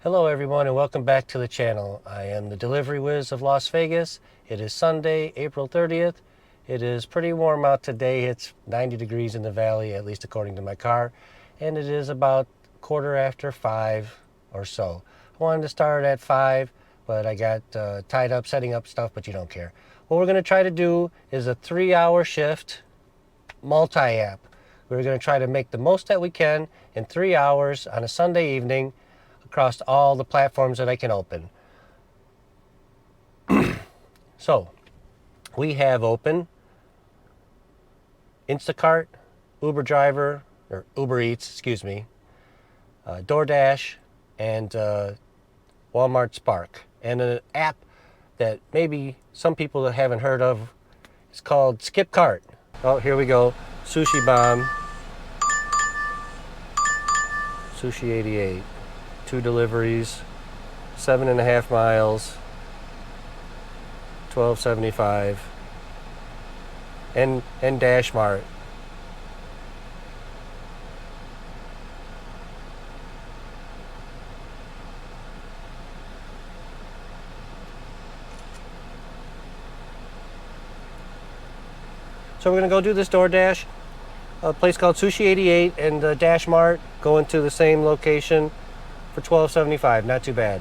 Hello everyone and welcome back to the channel. I am the delivery whiz of Las Vegas. It is Sunday, April 30th. It is pretty warm out today. It's 90 degrees in the valley, at least according to my car. And it is about 5:15 or so. I wanted to start at 5, but I got tied up setting up stuff, but you don't care. What we're going to try to do is a 3-hour shift multi-app. We're going to try to make the most that we can in 3 hours on a Sunday evening across all the platforms that I can open. So, we have open InstaCart, Uber Driver, or UberEats, excuse me, DoorDash, and Walmart Spark. And an app that maybe some people haven't heard of is called Skipcart. Oh, here we go. Sushi Bomb. Sushi 88. 2 deliveries, 7.5 miles, $12.75, and Dash Mart. So we're gonna go do this DoorDash. A place called Sushi 88 and Dash Mart going to the same location for $12.75. Not too bad.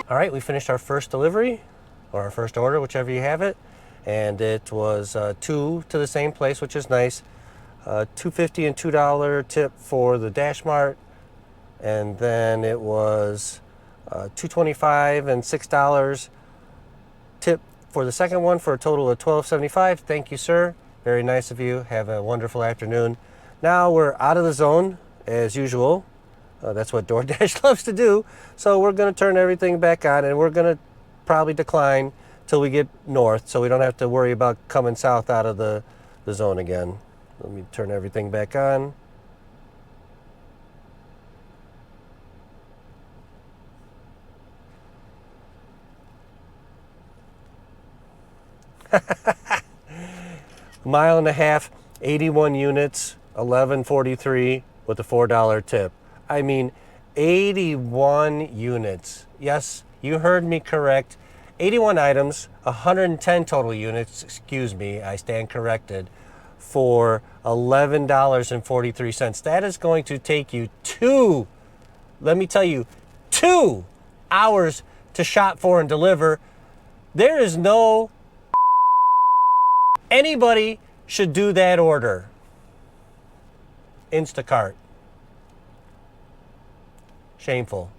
All right, we finished our first delivery, or our first order, whichever you have it, and it was 2 to the same place, which is nice. $2.50 and $2 tip for the Dash Mart, and then it was $2.25 and $6 tip for the second one for a total of $12.75. Thank you, sir. Very nice of you. Have a wonderful afternoon. Now we're out of the zone, as usual. That's what DoorDash loves to do. So we're going to turn everything back on, and we're going to probably decline till we get north, so we don't have to worry about coming south out of the zone again. Let me turn everything back on. Mile and a half, 81 units, $11.43 with a $4 tip. I mean, 81 units. Yes, you heard me correct. 81 items, 110 total units, excuse me, I stand corrected, for $11.43. That is going to take you let me tell you, 2 hours to shop for and deliver. There is no anybody should do that order. Instacart. Shameful.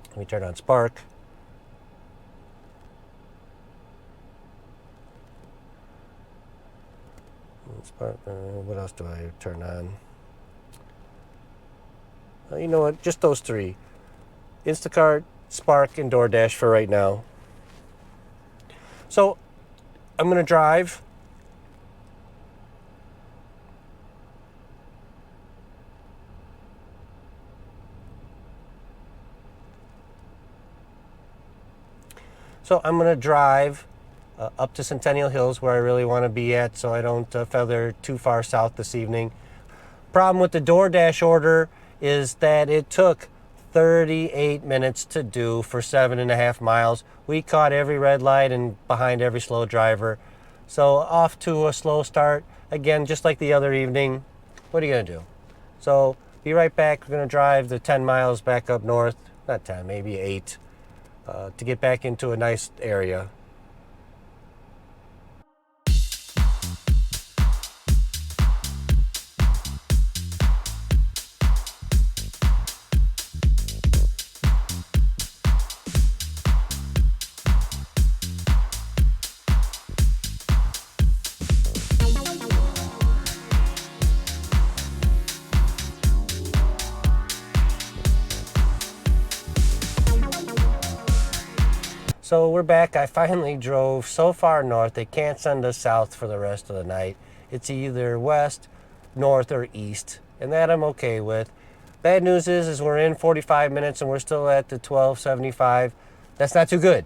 Let me turn on Spark. What else do I turn on? You know what? Just those 3. Instacart, Spark, and DoorDash for right now. So I'm going to drive So I'm going to drive up to Centennial Hills where I really want to be at so I don't feather too far south this evening. Problem with the DoorDash order is that it took 38 minutes to do for 7.5 miles. We caught every red light and behind every slow driver. So off to a slow start. Again, just like the other evening. What are you going to do? So be right back. We're going to drive the 10 miles back up north. Not 10, maybe 8. To get back into a nice area. So we're back. I finally drove so far north, they can't send us south for the rest of the night. It's either west, north, or east, and that I'm okay with. Bad news is we're in 45 minutes and we're still at the 1275. That's not too good.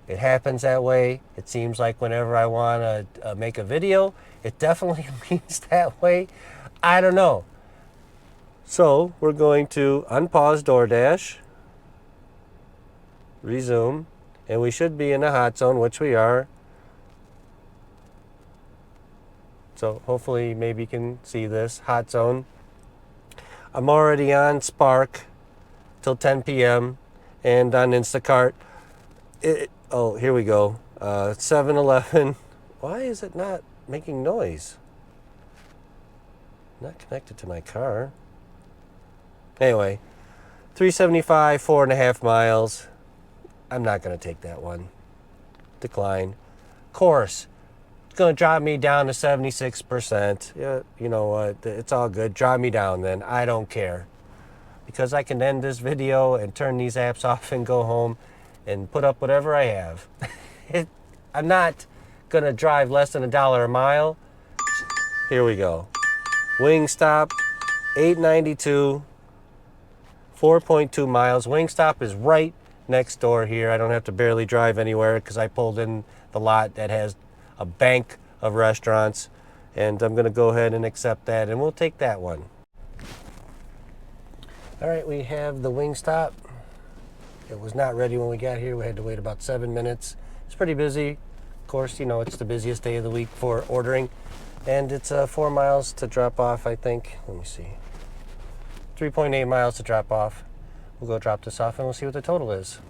It happens that way. It seems like whenever I want to make a video, it definitely leans that way. I don't know. So we're going to unpause DoorDash, resume, and we should be in a hot zone, which we are. So hopefully maybe you can see this hot zone. I'm already on Spark till 10 p.m. and on Instacart. Oh, here we go. 7-Eleven. Why is it not making noise? Not connected to my car. Anyway, 375, 4.5 miles. I'm not going to take that one. Decline. Course. It's going to drop me down to 76%. Yeah, you know what? It's all good. Drop me down then. I don't care. Because I can end this video and turn these apps off and go home and put up whatever I have. I'm not going to drive less than $1 a mile. Here we go. Wingstop, $8.92, 4.2 miles. Wingstop is right next door here. I don't have to barely drive anywhere because I pulled in the lot that has a bank of restaurants, and I'm going to go ahead and accept that, and we'll take that one. All right, we have the Wingstop. It was not ready when we got here. We had to wait about 7 minutes. It's pretty busy. Of course, you know, it's the busiest day of the week for ordering, and it's 4 miles to drop off, I think. Let me see. 3.8 miles to drop off. We'll go drop this off and we'll see what the total is.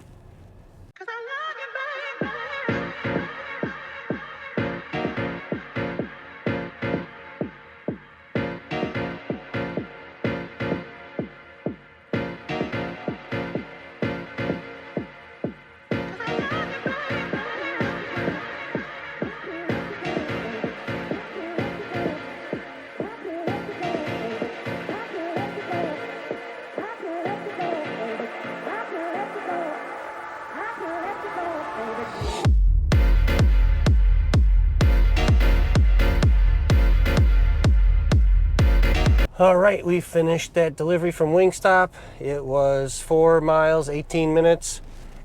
All right, we finished that delivery from Wingstop. It was 4 miles, 18 minutes,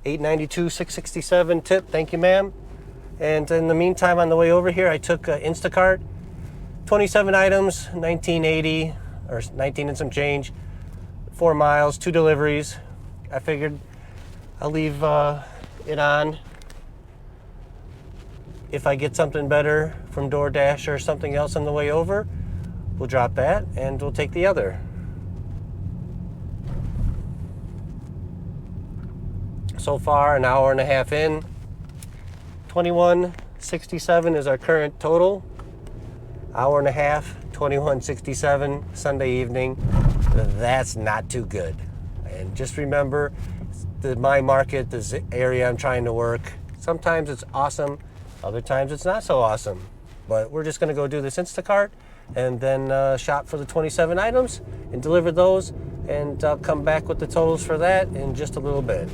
$8.92, $6.67 tip. Thank you, ma'am. And in the meantime, on the way over here, I took Instacart. 27 items, $19.80 or 19 and some change. 4 miles, 2 deliveries. I figured I'll leave it on. If I get something better from DoorDash or something else on the way over, we'll drop that and we'll take the other. So far, an hour and a half in. $21.67 is our current total. Hour and a half, $21.67 Sunday evening. That's not too good. And just remember, my market, this area I'm trying to work, sometimes it's awesome, other times it's not so awesome. But we're just gonna go do this Instacart and then shop for the 27 items and deliver those, and I'll come back with the totals for that in just a little bit.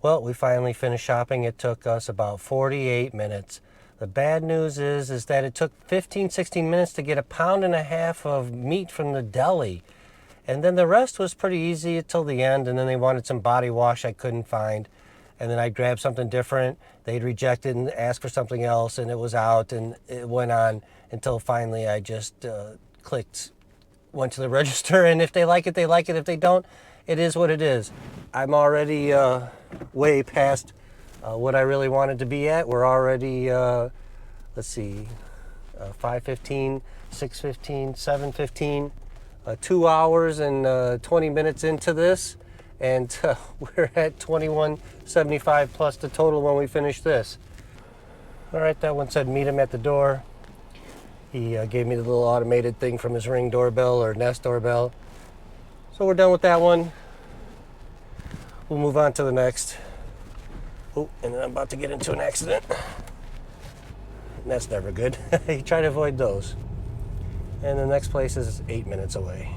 Well, we finally finished shopping. It took us about 48 minutes. The bad news is that it took 15, 16 minutes to get 1.5 pounds of meat from the deli. And then the rest was pretty easy until the end, and then they wanted some body wash I couldn't find. and then I'd grab something different. They'd reject it and ask for something else, and it was out, and it went on until finally I just went to the register, and if they like it, they like it. If they don't, it is what it is. I'm already way past what I really wanted to be at. We're already, let's see, 5:15, 6:15, 7:15, 2 hours and 20 minutes into this, and we're at $21.75 plus the total when we finish this. All right, that one said meet him at the door. He gave me the little automated thing from his Ring doorbell or Nest doorbell. So we're done with that one. We'll move on to the next. Oh, and then I'm about to get into an accident. That's never good. You try to avoid those. And the next place is 8 minutes away.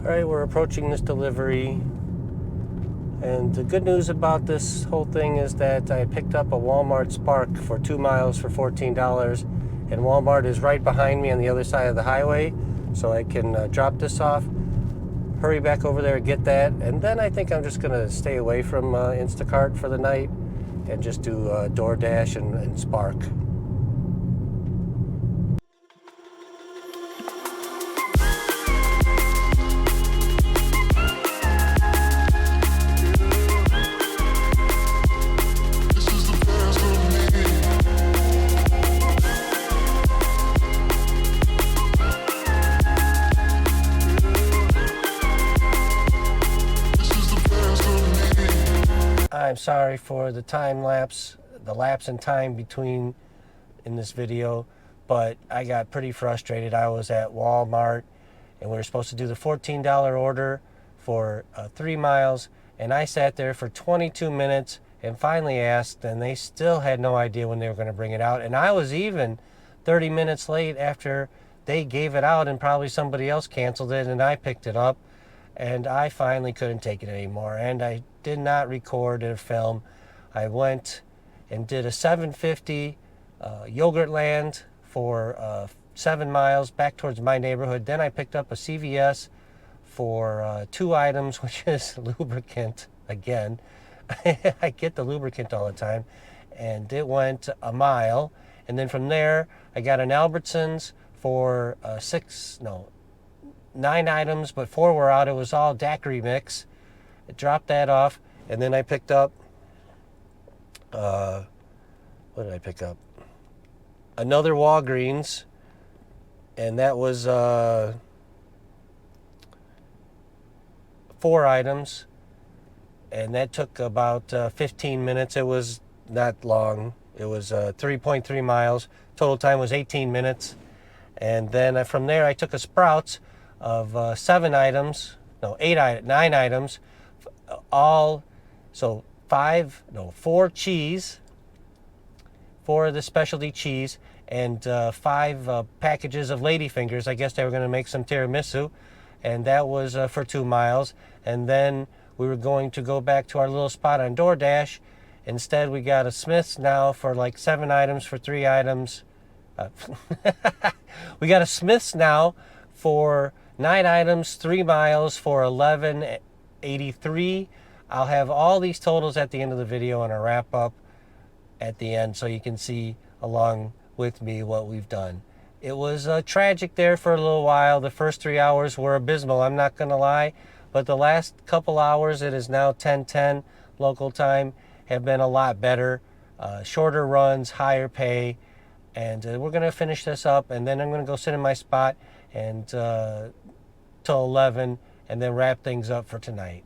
All right, we're approaching this delivery, and the good news about this whole thing is that I picked up a Walmart Spark for 2 miles for $14, and Walmart is right behind me on the other side of the highway, so I can drop this off, hurry back over there and get that, and then I think I'm just going to stay away from InstaCart for the night and just do DoorDash and Spark. I'm sorry for the time lapse, the lapse in time between in this video, but I got pretty frustrated. I was at Walmart and we were supposed to do the $14 order for 3 miles, and I sat there for 22 minutes and finally asked, and they still had no idea when they were going to bring it out, and I was even 30 minutes late after they gave it out, and probably somebody else canceled it and I picked it up. And I finally couldn't take it anymore, and I did not record or film. I went and did a 750 Yogurtland for 7 miles back towards my neighborhood. Then I picked up a CVS for 2 items, which is lubricant again. I get the lubricant all the time, and it went a mile. And then from there, I got an Albertsons for 9 items, but 4 were out. It was all daiquiri mix. I dropped that off, and then I picked up, what did I pick up? Another Walgreens, and that was 4 items, and that took about 15 minutes. It was not long. It was 3.3 miles. Total time was 18 minutes. And then from there, I took a Sprouts of 9 items, all, so 4 cheese, 4 of the specialty cheese, and 5 packages of ladyfingers. I guess they were going to make some tiramisu, and that was for 2 miles. And then we were going to go back to our little spot on DoorDash. Instead, we got a Smith's now for like 7 items for 3 items. We got a Smith's now for 9 items, 3 miles for $11.83. I'll have all these totals at the end of the video and a wrap up at the end so you can see along with me what we've done. It was tragic there for a little while. The first 3 hours were abysmal, I'm not going to lie. But the last couple hours, it is now 10:10 local time, have been a lot better. Shorter runs, higher pay. And we're going to finish this up, and then I'm going to go sit in my spot and till 11, and then wrap things up for tonight.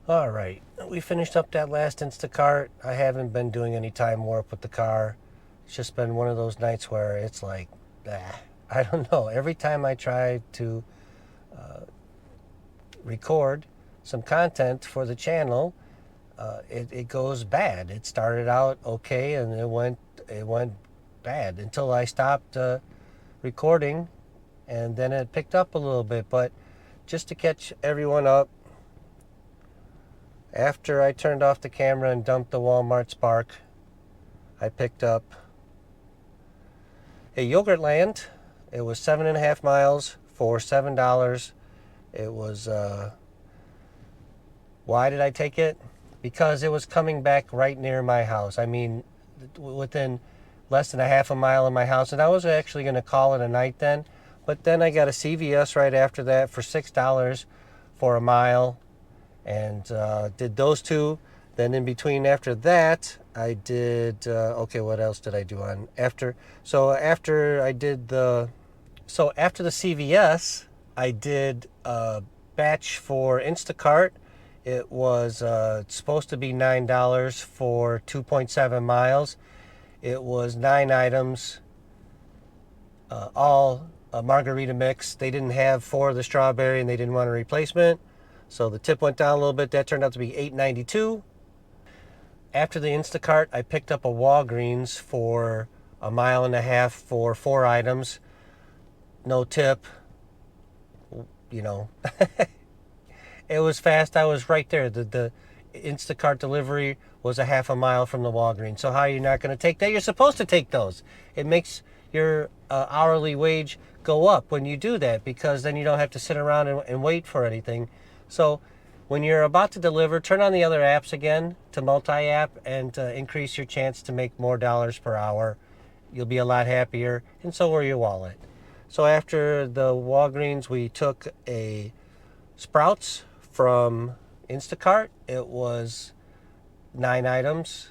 All right, we finished up that last Instacart. I haven't been doing any time warp with the car. It's just been one of those nights where it's like, I don't know. Every time I try to record some content for the channel, it goes bad. It started out okay, and it went bad until I stopped recording, and then it picked up a little bit. But just to catch everyone up, after I turned off the camera and dumped the Walmart Spark, I picked up a Yogurtland. It was 7.5 miles for $7. It was, why did I take it? Because it was coming back right near my house. I mean, within less than a half a mile of my house. And I was actually going to call it a night then. But then I got a CVS right after that for $6 for a mile. And did those two. Then in between after that, I did, okay, what else did I do on after? After the CVS, I did a batch for Instacart. It was supposed to be $9 for 2.7 miles. It was 9 items, all a margarita mix. They didn't have 4 of the strawberry, and they didn't want a replacement. So the tip went down a little bit. That turned out to be $8.92. After the Instacart, I picked up a Walgreens for 1.5 miles for 4 items. No tip. You know, it was fast. I was right there. The Instacart delivery was a half a mile from the Walgreens. So how are you not going to take that? You're supposed to take those. It makes your hourly wage go up when you do that, because then you don't have to sit around and wait for anything. So when you're about to deliver, turn on the other apps again to multi-app and increase your chance to make more dollars per hour. You'll be a lot happier, and so will your wallet. So after the Walgreens, we took a Sprouts from Instacart. It was 9 items.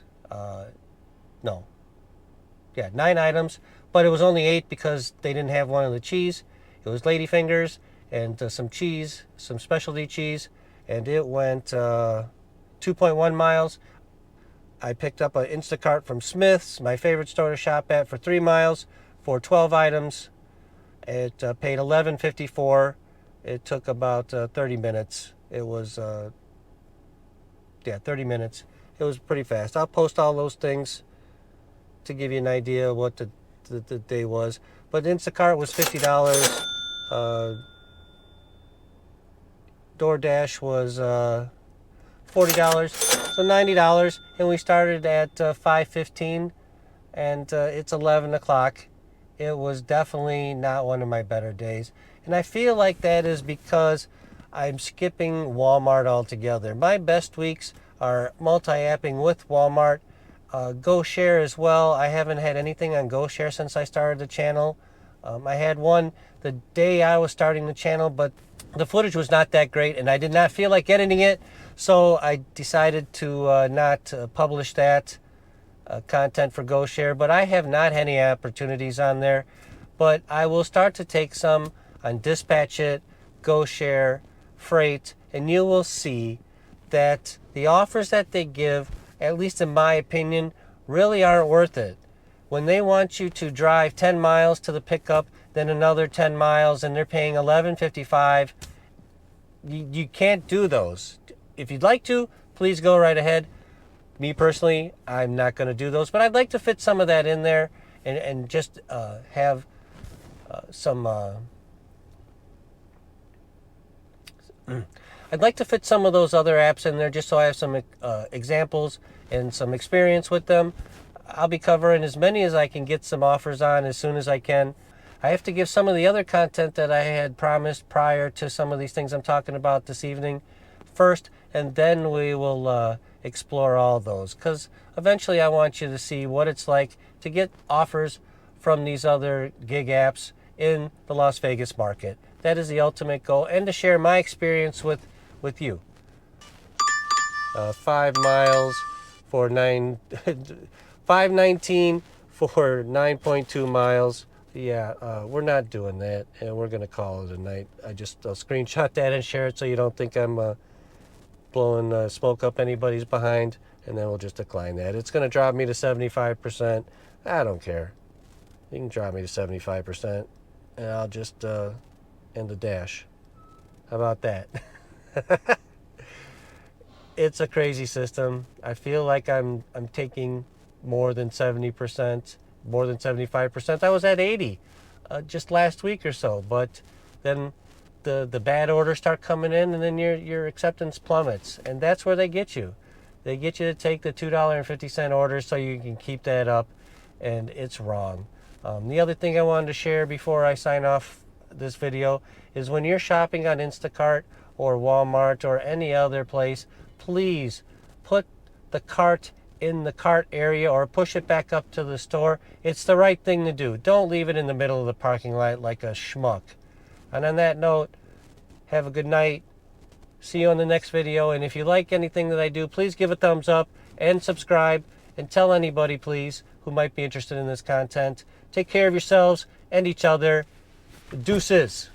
9 items, but it was only 8 because they didn't have one of the cheese. It was ladyfingers and some cheese, some specialty cheese, and it went 2.1 miles. I picked up an Instacart from Smith's, my favorite store to shop at, for 3 miles for 12 items. It paid $11.54. It took about 30 minutes. It was 30 minutes. It was pretty fast. I'll post all those things to give you an idea of what the day was. But Instacart was $50. DoorDash was $40, so $90. And we started at 5:15, and it's 11 o'clock. It was definitely not one of my better days. And I feel like that is because I'm skipping Walmart altogether. My best weeks are multi-apping with Walmart. GoShare as well. I haven't had anything on GoShare since I started the channel. I had one the day I was starting the channel, but the footage was not that great, and I did not feel like editing it, so I decided to not publish that content for GoShare. But I have not had any opportunities on there, but I will start to take some on DispatchIt, GoShare, Frayt, and you will see that the offers that they give, at least in my opinion, really aren't worth it. When they want you to drive 10 miles to the pickup, then another 10 miles, and they're paying $11.55, you can't do those. If you'd like to, please go right ahead. Me personally, I'm not going to do those, but I'd like to fit some of that in there and just have some... I'd like to fit some of those other apps in there just so I have some examples and some experience with them. I'll be covering as many as I can get some offers on as soon as I can. I have to give some of the other content that I had promised prior to some of these things I'm talking about this evening first, and then we will explore all those, because eventually I want you to see what it's like to get offers from these other gig apps in the Las Vegas market. That is the ultimate goal, and to share my experience with you. 5 miles for 519 for 9.2 miles. Yeah, we're not doing that, and we're going to call it a night. I'll screenshot that and share it so you don't think I'm blowing smoke up anybody's behind, and then we'll just decline that. It's going to drop me to 75%. I don't care. You can drop me to 75%, and I'll just end the dash. How about that? It's a crazy system. I feel like I'm taking more than 70%, more than 75%. I was at 80 just last week or so, but then the bad orders start coming in, and then your acceptance plummets, and that's where they get you. They get you to take the $2.50 orders so you can keep that up, and it's wrong. The other thing I wanted to share before I sign off this video is when you're shopping on Instacart or Walmart or any other place, please put the cart in the cart area or push it back up to the store. It's the right thing to do. Don't leave it in the middle of the parking lot like a schmuck. And on that note, have a good night. See you on the next video. And if you like anything that I do, please give a thumbs up and subscribe, and tell anybody, please, who might be interested in this content. Take care of yourselves and each other. Deuces.